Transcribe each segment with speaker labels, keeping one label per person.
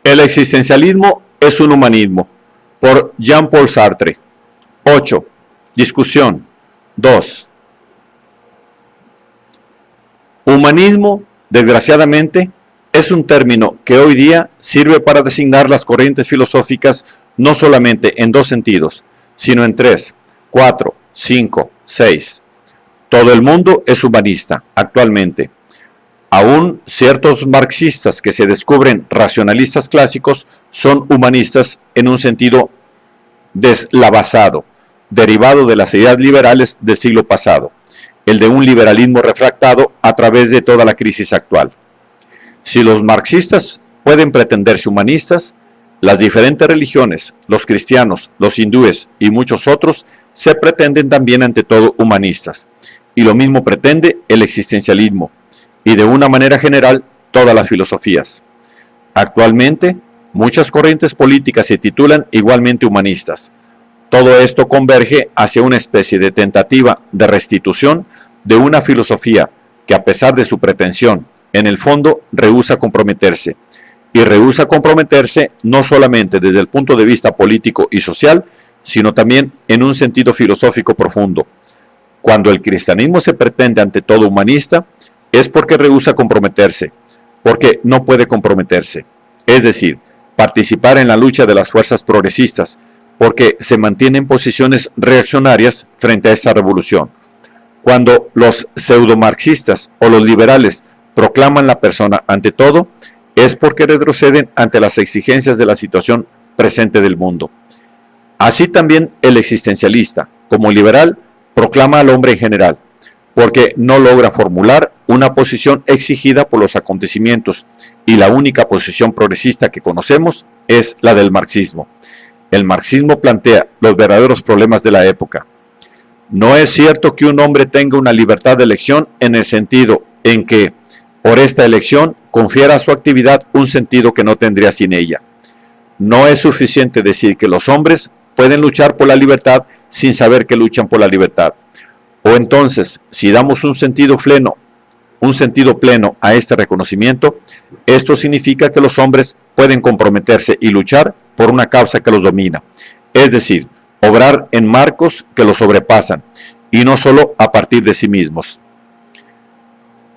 Speaker 1: El existencialismo es un humanismo, por Jean-Paul Sartre. 8. Discusión. 2. Humanismo, desgraciadamente, es un término que hoy día sirve para designar las corrientes filosóficas no solamente en dos sentidos, sino en 3, 4, 5, 6. Todo el mundo es humanista actualmente. Aún ciertos marxistas que se descubren racionalistas clásicos son humanistas en un sentido deslavazado, derivado de las ideas liberales del siglo pasado, el de un liberalismo refractado a través de toda la crisis actual. Si los marxistas pueden pretenderse humanistas, las diferentes religiones, los cristianos, los hindúes y muchos otros se pretenden también ante todo humanistas. Y lo mismo pretende el existencialismo, y de una manera general todas las filosofías. Actualmente, muchas corrientes políticas se titulan igualmente humanistas. Todo esto converge hacia una especie de tentativa de restitución de una filosofía que, a pesar de su pretensión, en el fondo rehúsa comprometerse. Y rehúsa comprometerse no solamente desde el punto de vista político y social, sino también en un sentido filosófico profundo. Cuando el cristianismo se pretende ante todo humanista, es porque rehúsa comprometerse, porque no puede comprometerse. Es decir, participar en la lucha de las fuerzas progresistas, porque se mantiene en posiciones reaccionarias frente a esta revolución. Cuando los pseudomarxistas o los liberales proclaman la persona ante todo, es porque retroceden ante las exigencias de la situación presente del mundo. Así también el existencialista, como liberal, proclama al hombre en general, porque no logra formular una posición exigida por los acontecimientos, y la única posición progresista que conocemos es la del marxismo. El marxismo plantea los verdaderos problemas de la época. No es cierto que un hombre tenga una libertad de elección en el sentido en que, por esta elección, confiera a su actividad un sentido que no tendría sin ella. No es suficiente decir que los hombres pueden luchar por la libertad sin saber que luchan por la libertad. O entonces, si damos un sentido pleno a este reconocimiento, esto significa que los hombres pueden comprometerse y luchar por una causa que los domina, es decir, obrar en marcos que los sobrepasan, y no solo a partir de sí mismos.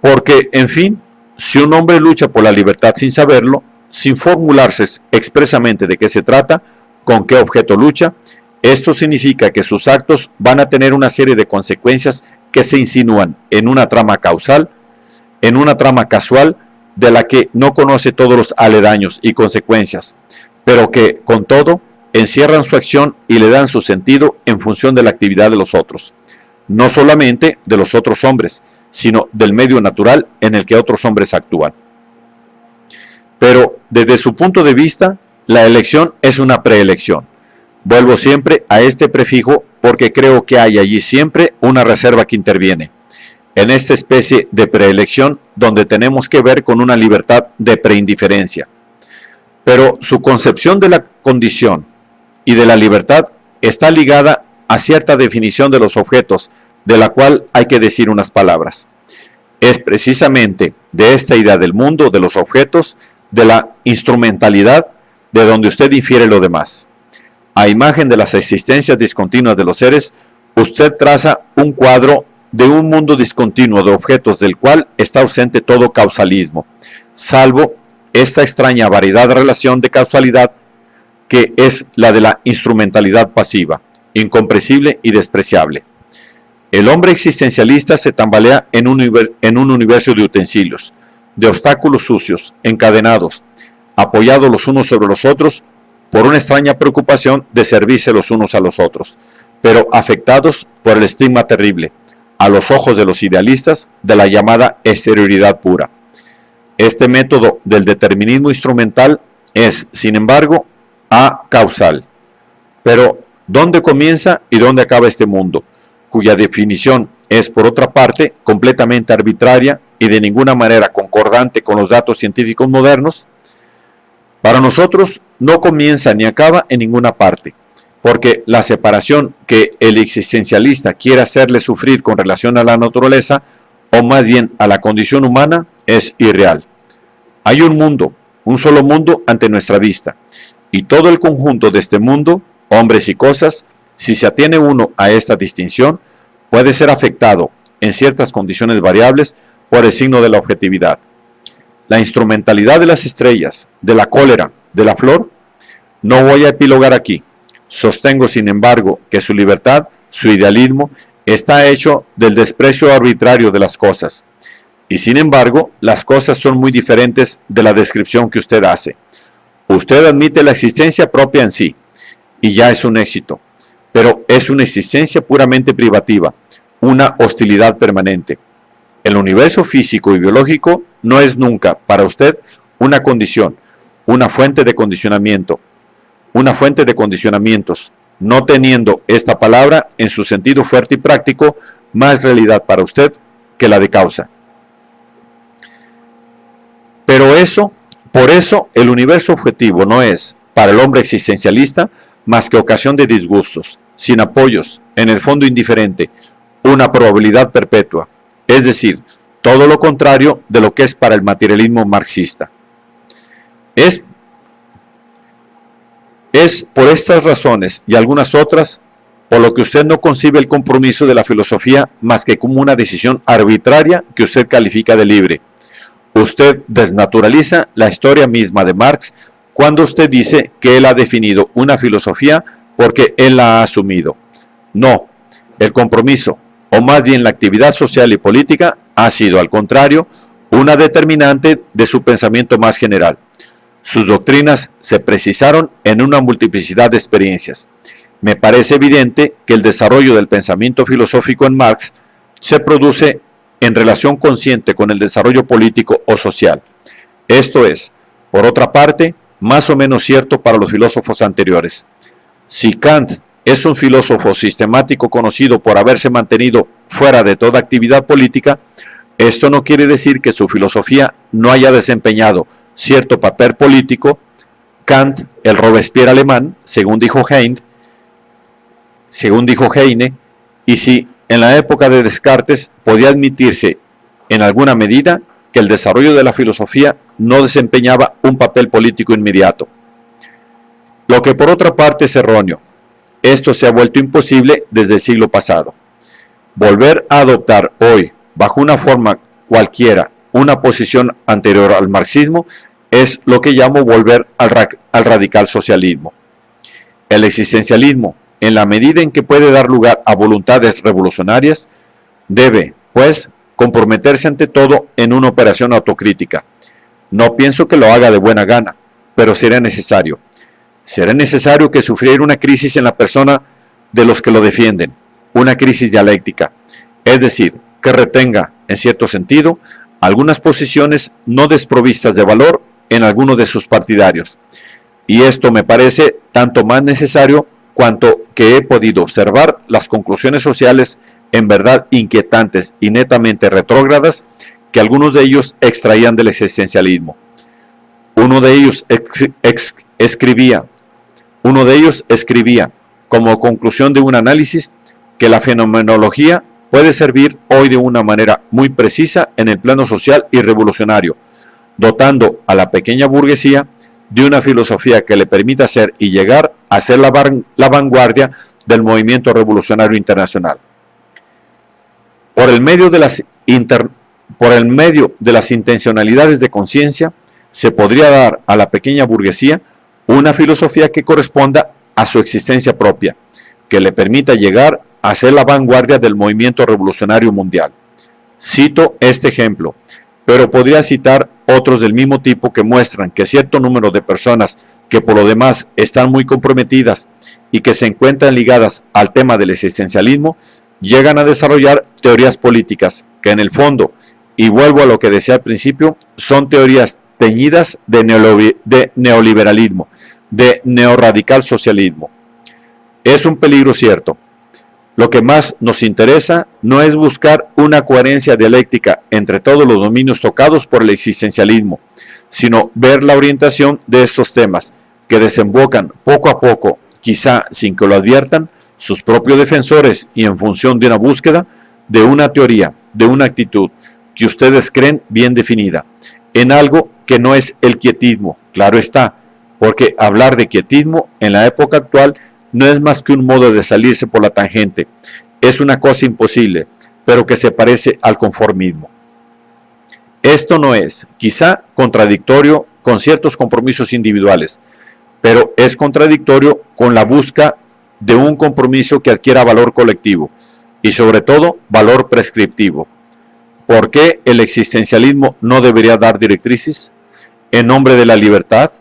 Speaker 1: Porque, en fin, si un hombre lucha por la libertad sin saberlo, sin formularse expresamente de qué se trata, con qué objeto lucha, esto significa que sus actos van a tener una serie de consecuencias que se insinúan en una trama causal, en una trama casual de la que no conoce todos los aledaños y consecuencias, pero que, con todo, encierran su acción y le dan su sentido en función de la actividad de los otros. No solamente de los otros hombres, sino del medio natural en el que otros hombres actúan. Pero, desde su punto de vista, la elección es una preelección. Vuelvo siempre a este prefijo porque creo que hay allí siempre una reserva que interviene. En esta especie de preelección donde tenemos que ver con una libertad de preindiferencia. Pero su concepción de la condición y de la libertad está ligada a cierta definición de los objetos, de la cual hay que decir unas palabras. Es precisamente de esta idea del mundo, de los objetos, de la instrumentalidad, de donde usted difiere lo demás. A imagen de las existencias discontinuas de los seres, usted traza un cuadro de un mundo discontinuo de objetos del cual está ausente todo causalismo, salvo esta extraña variedad de relación de causalidad que es la de la instrumentalidad pasiva, incomprensible y despreciable. El hombre existencialista se tambalea en un universo de utensilios, de obstáculos sucios, encadenados, apoyados los unos sobre los otros, por una extraña preocupación de servirse los unos a los otros, pero afectados por el estigma terrible, a los ojos de los idealistas, de la llamada exterioridad pura. Este método del determinismo instrumental es, sin embargo, acausal. Pero, ¿dónde comienza y dónde acaba este mundo? Cuya definición es, por otra parte, completamente arbitraria y de ninguna manera concordante con los datos científicos modernos. Para nosotros no comienza ni acaba en ninguna parte, porque la separación que el existencialista quiere hacerle sufrir con relación a la naturaleza, o más bien a la condición humana, es irreal. Hay un mundo un solo mundo ante nuestra vista, y todo el conjunto de este mundo, hombres y cosas, si se atiene uno a esta distinción, puede ser afectado en ciertas condiciones variables por el signo de la objetividad. La instrumentalidad de las estrellas, de la cólera, de la flor, no voy a epilogar aquí. Sostengo, sin embargo, que su libertad, su idealismo, está hecho del desprecio arbitrario de las cosas. Y sin embargo, las cosas son muy diferentes de la descripción que usted hace. Usted admite la existencia propia en sí, y ya es un éxito, pero es una existencia puramente privativa, una hostilidad permanente. El universo físico y biológico no es nunca para usted una condición, una fuente de condicionamiento, una fuente de condicionamientos, no teniendo esta palabra en su sentido fuerte y práctico más realidad para usted que la de causa. Pero por eso el universo objetivo no es, para el hombre existencialista, más que ocasión de disgustos, sin apoyos, en el fondo indiferente, una probabilidad perpetua, es decir, todo lo contrario de lo que es para el materialismo marxista. Es por estas razones y algunas otras por lo que usted no concibe el compromiso de la filosofía más que como una decisión arbitraria que usted califica de libre. Usted desnaturaliza la historia misma de Marx cuando usted dice que él ha definido una filosofía porque él la ha asumido. No, el compromiso, o más bien la actividad social y política, ha sido, al contrario, una determinante de su pensamiento más general. Sus doctrinas se precisaron en una multiplicidad de experiencias. Me parece evidente que el desarrollo del pensamiento filosófico en Marx se produce en relación consciente con el desarrollo político o social. Esto es, por otra parte, más o menos cierto para los filósofos anteriores. Si Kant es un filósofo sistemático conocido por haberse mantenido fuera de toda actividad política, esto no quiere decir que su filosofía no haya desempeñado cierto papel político. Kant, el Robespierre alemán, según dijo Heine, y si en la época de Descartes podía admitirse en alguna medida que el desarrollo de la filosofía no desempeñaba un papel político inmediato. Lo que por otra parte es erróneo. Esto se ha vuelto imposible desde el siglo pasado. Volver a adoptar hoy, bajo una forma cualquiera, una posición anterior al marxismo, es lo que llamo volver al radical socialismo. El existencialismo, en la medida en que puede dar lugar a voluntades revolucionarias, debe, pues, comprometerse ante todo en una operación autocrítica. No pienso que lo haga de buena gana, pero será necesario. Será necesario que sufriera una crisis en la persona de los que lo defienden, una crisis dialéctica, es decir, que retenga, en cierto sentido, algunas posiciones no desprovistas de valor en alguno de sus partidarios. Y esto me parece tanto más necesario cuanto que he podido observar las conclusiones sociales en verdad inquietantes y netamente retrógradas que algunos de ellos extraían del existencialismo. Uno de ellos escribía, como conclusión de un análisis, que la fenomenología puede servir hoy de una manera muy precisa en el plano social y revolucionario, dotando a la pequeña burguesía de una filosofía que le permita ser y llegar a ser la vanguardia del movimiento revolucionario internacional. Por el medio de las intencionalidades de conciencia, se podría dar a la pequeña burguesía una filosofía que corresponda a su existencia propia, que le permita llegar a ser la vanguardia del movimiento revolucionario mundial. Cito este ejemplo, pero podría citar otros del mismo tipo que muestran que cierto número de personas que por lo demás están muy comprometidas y que se encuentran ligadas al tema del existencialismo, llegan a desarrollar teorías políticas que en el fondo, y vuelvo a lo que decía al principio, son teorías teñidas de neoliberalismo, de neorradical socialismo. Es un peligro cierto. Lo que más nos interesa no es buscar una coherencia dialéctica entre todos los dominios tocados por el existencialismo, sino ver la orientación de estos temas que desembocan poco a poco, quizá sin que lo adviertan, sus propios defensores y en función de una búsqueda, de una teoría, de una actitud que ustedes creen bien definida, en algo que no es el quietismo, claro está, porque hablar de quietismo en la época actual no es más que un modo de salirse por la tangente. Es una cosa imposible, pero que se parece al conformismo. Esto no es, quizá, contradictorio con ciertos compromisos individuales, pero es contradictorio con la búsqueda de un compromiso que adquiera valor colectivo y sobre todo valor prescriptivo. ¿Por qué el existencialismo no debería dar directrices en nombre de la libertad?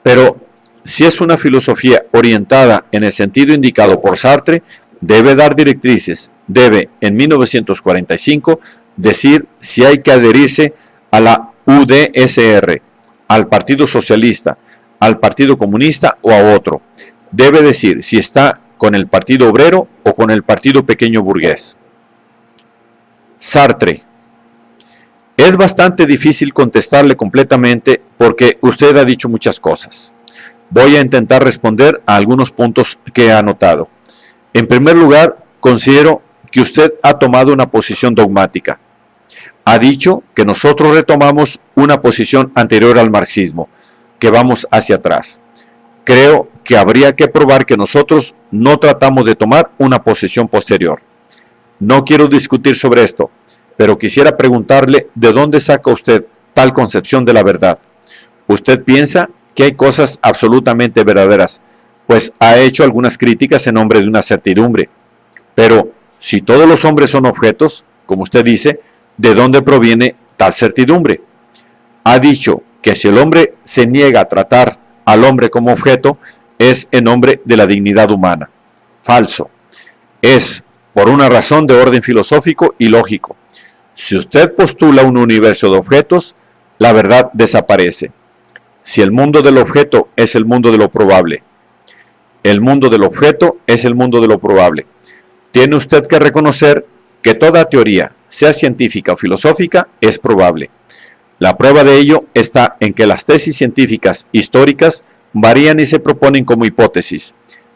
Speaker 1: Pero si es una filosofía orientada en el sentido indicado por Sartre, debe dar directrices, debe en 1945 decir si hay que adherirse a la UDSR, al Partido Socialista, al Partido Comunista o a otro. Debe decir si está con el Partido Obrero o con el Partido Pequeño Burgués. Sartre. Es bastante difícil contestarle completamente porque usted ha dicho muchas cosas. Voy a intentar responder a algunos puntos que he anotado. En primer lugar, considero que usted ha tomado una posición dogmática. Ha dicho que nosotros retomamos una posición anterior al marxismo, que vamos hacia atrás. Creo que habría que probar que nosotros no tratamos de tomar una posición posterior. No quiero discutir sobre esto, pero quisiera preguntarle de dónde saca usted tal concepción de la verdad. Usted piensa que hay cosas absolutamente verdaderas, pues ha hecho algunas críticas en nombre de una certidumbre. Pero si todos los hombres son objetos, como usted dice, ¿de dónde proviene tal certidumbre? Ha dicho que si el hombre se niega a tratar al hombre como objeto, es en nombre de la dignidad humana. Falso. Es por una razón de orden filosófico y lógico. Si usted postula un universo de objetos, la verdad desaparece. Si el mundo del objeto es el mundo de lo probable, el mundo del objeto es el mundo de lo probable, tiene usted que reconocer que toda teoría, sea científica o filosófica, es probable. La prueba de ello está en que las tesis científicas históricas varían y se proponen como hipótesis.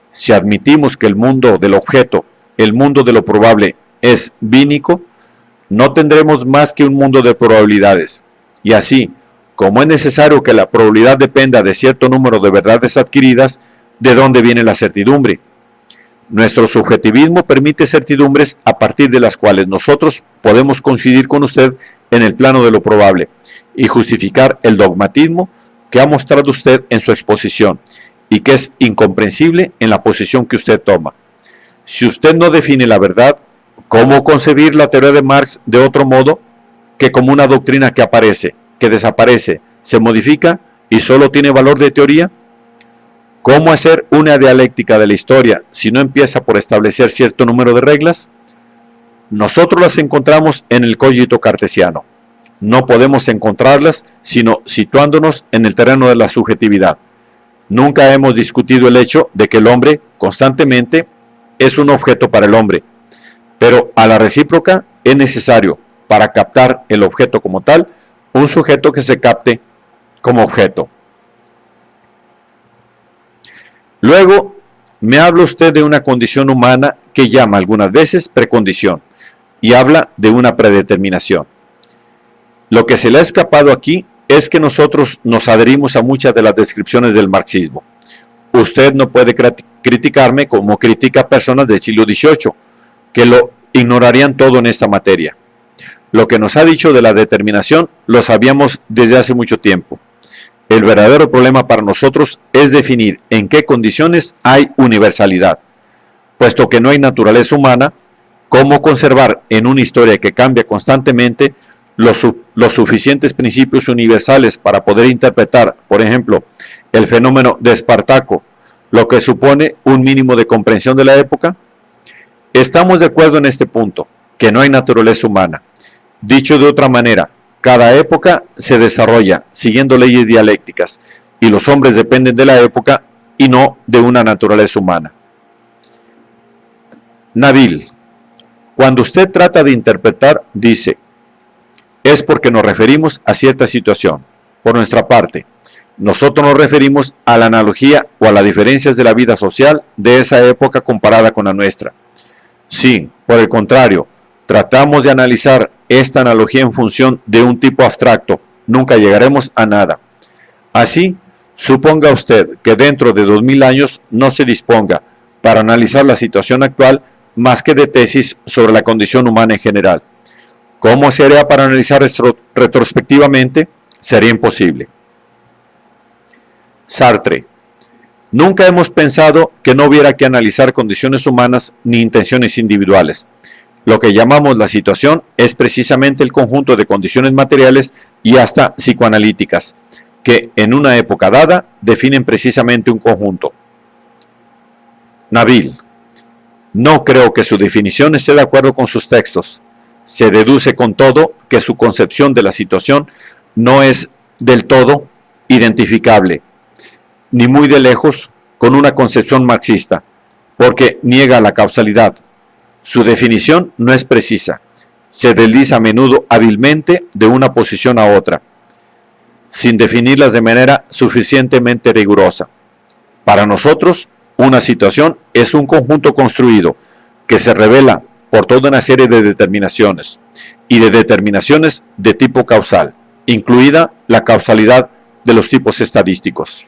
Speaker 1: Si admitimos que el mundo del objeto, el mundo de lo probable, es bínico, no tendremos más que un mundo de probabilidades. Y así, como es necesario que la probabilidad dependa de cierto número de verdades adquiridas, ¿de dónde viene la certidumbre? Nuestro subjetivismo permite certidumbres a partir de las cuales nosotros podemos coincidir con usted en el plano de lo probable y justificar el dogmatismo que ha mostrado usted en su exposición y que es incomprensible en la posición que usted toma. Si usted no define la verdad, ¿cómo concebir la teoría de Marx de otro modo que como una doctrina que aparece, que desaparece, se modifica y solo tiene valor de teoría? ¿Cómo hacer una dialéctica de la historia si no empieza por establecer cierto número de reglas? Nosotros las encontramos en el cogito cartesiano. No podemos encontrarlas sino situándonos en el terreno de la subjetividad. Nunca hemos discutido el hecho de que el hombre constantemente es un objeto para el hombre, pero a la recíproca es necesario, para captar el objeto como tal, un sujeto que se capte como objeto. Luego, me habla usted de una condición humana que llama algunas veces precondición y habla de una predeterminación. Lo que se le ha escapado aquí es que nosotros nos adherimos a muchas de las descripciones del marxismo. Usted no puede criticarme como critica a personas del siglo XVIII, que lo ignorarían todo en esta materia. Lo que nos ha dicho de la determinación lo sabíamos desde hace mucho tiempo. El verdadero problema para nosotros es definir en qué condiciones hay universalidad. Puesto que no hay naturaleza humana, ¿cómo conservar en una historia que cambia constantemente los suficientes principios universales para poder interpretar, por ejemplo, el fenómeno de Espartaco, lo que supone un mínimo de comprensión de la época? Estamos de acuerdo en este punto, que no hay naturaleza humana. Dicho de otra manera, cada época se desarrolla siguiendo leyes dialécticas y los hombres dependen de la época y no de una naturaleza humana. Nabil, cuando usted trata de interpretar, dice, es porque nos referimos a cierta situación. Por nuestra parte, nosotros nos referimos a la analogía o a las diferencias de la vida social de esa época comparada con la nuestra. Sí, por el contrario, tratamos de analizar esta analogía en función de un tipo abstracto, nunca llegaremos a nada. Así, suponga usted que dentro de 2000 años no se disponga para analizar la situación actual más que de tesis sobre la condición humana en general. ¿Cómo se haría para analizar esto retrospectivamente? Sería imposible. Sartre. Nunca hemos pensado que no hubiera que analizar condiciones humanas ni intenciones individuales. Lo que llamamos la situación es precisamente el conjunto de condiciones materiales y hasta psicoanalíticas, que en una época dada definen precisamente un conjunto. Nabil. No creo que su definición esté de acuerdo con sus textos. Se deduce con todo que su concepción de la situación no es del todo identificable, ni muy de lejos con una concepción marxista, porque niega la causalidad. Su definición no es precisa, se desliza a menudo hábilmente de una posición a otra, sin definirlas de manera suficientemente rigurosa. Para nosotros, una situación es un conjunto construido que se revela por toda una serie de determinaciones, y de determinaciones de tipo causal, incluida la causalidad de los tipos estadísticos.